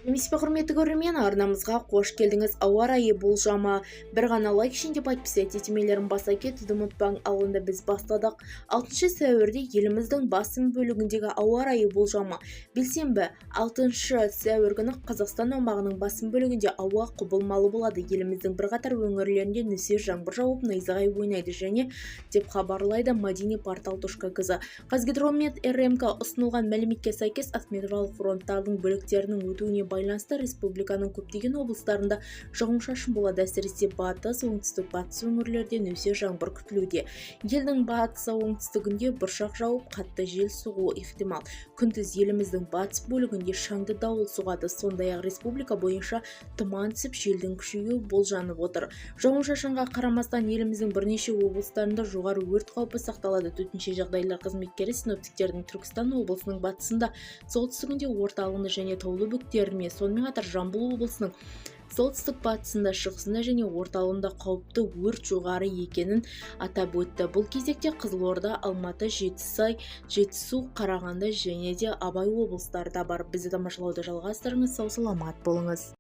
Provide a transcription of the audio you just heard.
Немесе құрметті көрермен, арнамызға қош келдіңіз. Ауа райы болжамы. Bir ғана лайк үшін деп подписать етемелерін баса кетуді ұмытпаң. Ал онда біз бастадық. 6 сәуірде еліміздің басым бөлігіндегі ауа райы болжамы. Бейсенбі 6 сәуір күні Қазақстан аумағының басым бөлігінде ауа құбылмалы болады. Еліміздің бірқатар өңірлерінде нөсер жаңбыр жауып, найзағай ойнайды және деп хабарлайды madini-portal.kz. Қазгидромет РМК ұсынылған мәліметке сәйкес атмосфералық фронттардың бөліктерінің өтуіне байланысты республиканың көптеген облыстарында жауын-шашын болады. Әсіресе батыс, оңтүстік-батыс өңірлерде нөсер жаңбыр күтілуде. Елдің батыс оңтүстігінде бұршақ жауып, қатты жел соғуы ықтимал. Күндіз еліміздің батыс бөлігінде шаңды дауыл соғады. Сондай-ақ республика бойынша тұман түсіп, желдің күшеюі болжанып отыр. Жауын-шашынға қарамастан еліміздің бірнеше облыстарында жоғары өрт қаупі сақталады. Төтенше жағдайлар қызметкері синоптиктердің Түркістан облысының батысында, солтүстігінде, орталығында және таулы бөктеріне, сонымен қатар Жамбыл облысының солтүстік батысында, шығысында және орталығында қауіпті өрт жоғары екенін атап өтті. Бұл кезекте Қызылорда, Алматы, Жетісай, Жетісу, Қарағанды және де Абай облыстары да бар. Бізді тамашалауды жалғастырыңыз. Сау саламат болыңыз.